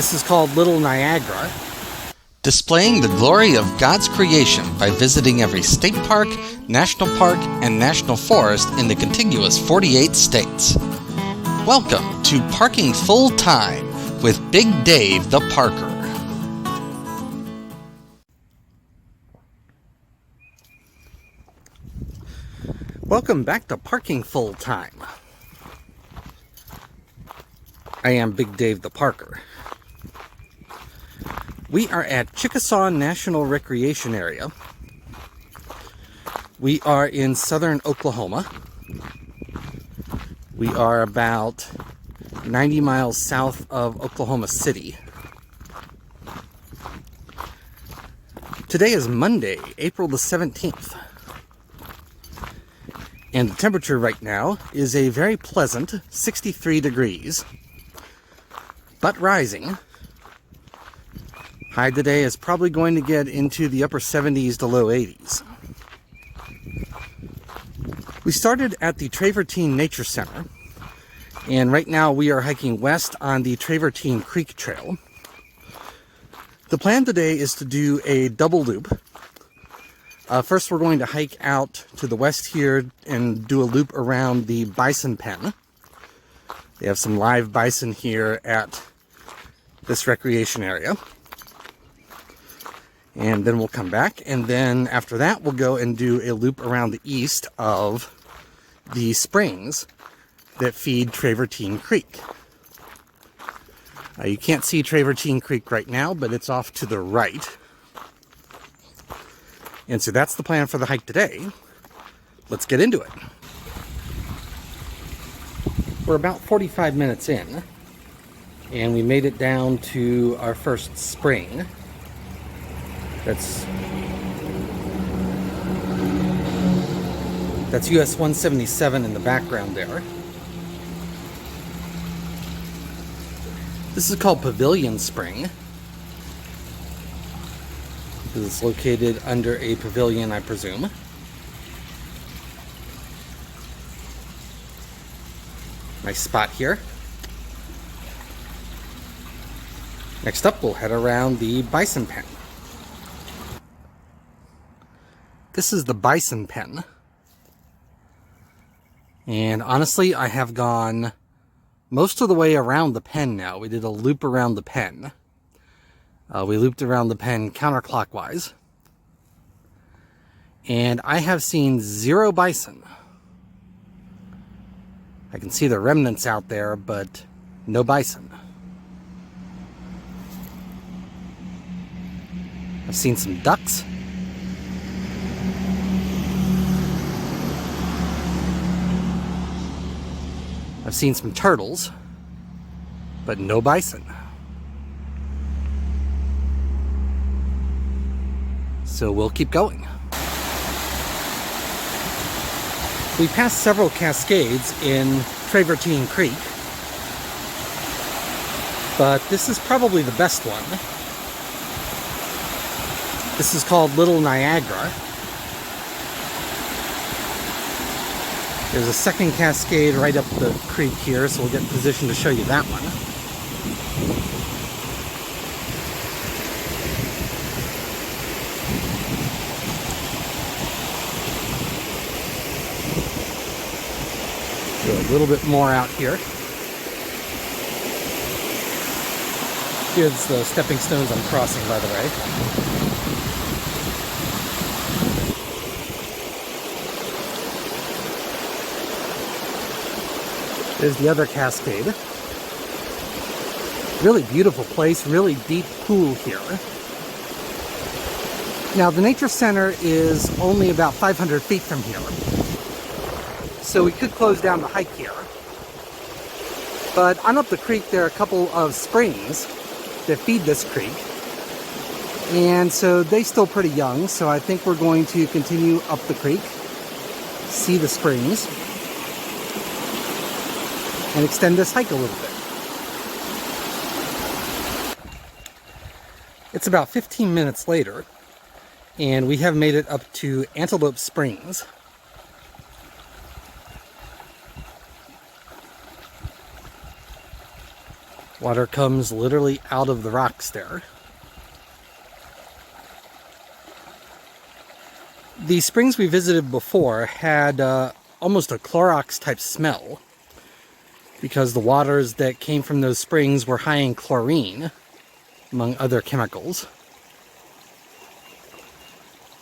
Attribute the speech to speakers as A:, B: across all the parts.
A: This is called Little Niagara.
B: Displaying the glory of God's creation by visiting every state park, national park, and national forest in the contiguous 48 states. Welcome to Parking Full Time with Big Dave the Parker.
A: Welcome back to Parking Full Time. I am Big Dave the Parker. We are at Chickasaw National Recreation Area. We are in southern Oklahoma. We are about 90 miles south of Oklahoma City. Today is Monday, April the 17th. And the temperature right now is a very pleasant 63 degrees, but rising. High today is probably going to get into the upper 70s to low 80s. We started at the Travertine Nature Center, and right now we are hiking west on the Travertine Creek Trail. The plan today is to do a double loop. First we're going to hike out to the west here and do a loop around the Bison Pen. They have some live bison here at this recreation area. And then we'll come back, and then after that we'll go and do a loop around the east of the springs that feed Travertine Creek. You can't see Travertine Creek right now, but it's off to the right. And so that's the plan for the hike today. Let's get into it. We're about 45 minutes in, and we made it down to our first spring. That's US 177 in the background there. This is called Pavilion Spring. It's located under a pavilion, I presume. Nice spot here. Next up, we'll head around the Bison Pen. This is the Bison Pen. And honestly, I have gone most of the way around the pen now. We did a loop around the pen. We looped around the pen counterclockwise. And I have seen 0 bison. I can see the remnants out there, but no bison. I've seen some ducks. I've seen some turtles, but no bison. So we'll keep going. We passed several cascades in Travertine Creek, but this is probably the best one. This is called Little Niagara. There's a second cascade right up the creek here, so we'll get in position to show you that one. Do a little bit more out here. Here's the stepping stones I'm crossing, by the way. There's the other cascade. Really beautiful place, really deep pool here. Now the Nature Center is only about 500 feet from here. So we could close down the hike here. But on up the creek there are a couple of springs that feed this creek. And so they're still pretty young, so I think we're going to continue up the creek, see the springs, and extend this hike a little bit. It's about 15 minutes later, and we have made it up to Antelope Springs. Water comes literally out of the rocks there. The springs we visited before had almost a Clorox type smell because the waters that came from those springs were high in chlorine, among other chemicals.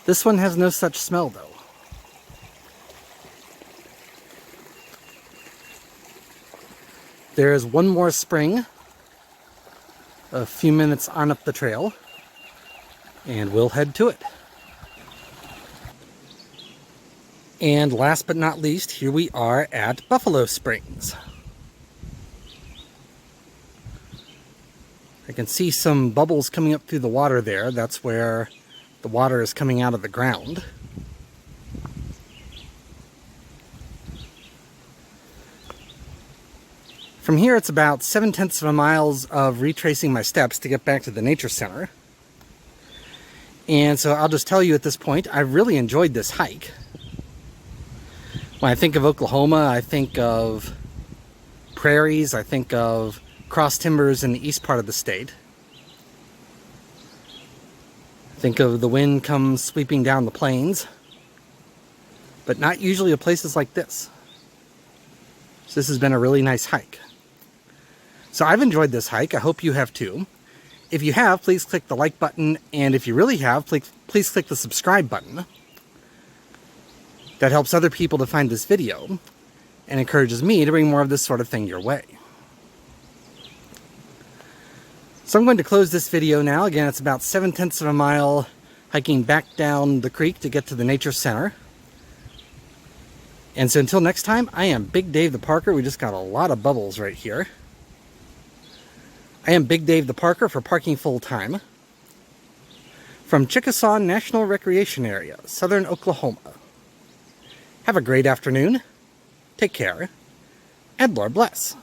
A: This one has no such smell though. There is one more spring a few minutes on up the trail, and we'll head to it. And last but not least, here we are at Buffalo Springs. I can see some bubbles coming up through the water there. That's where the water is coming out of the ground. From here, it's about 7/10 of a mile of retracing my steps to get back to the nature center. And so I'll just tell you at this point, I really enjoyed this hike. When I think of Oklahoma, I think of prairies, I think of cross timbers in the east part of the state. Think of the wind comes sweeping down the plains, but not usually at places like this. So this has been a really nice hike. So I've enjoyed this hike. I hope you have too. If you have, please click the like button, and if you really have, please click the subscribe button. That helps other people to find this video and encourages me to bring more of this sort of thing your way. So I'm going to close this video now. Again, it's about 7/10 of a mile hiking back down the creek to get to the nature center. And so until next time, I am Big Dave the Parker. We just got a lot of bubbles right here. I am Big Dave the Parker for Parking Full Time from Chickasaw National Recreation Area, southern Oklahoma. Have a great afternoon, take care, and Lord bless.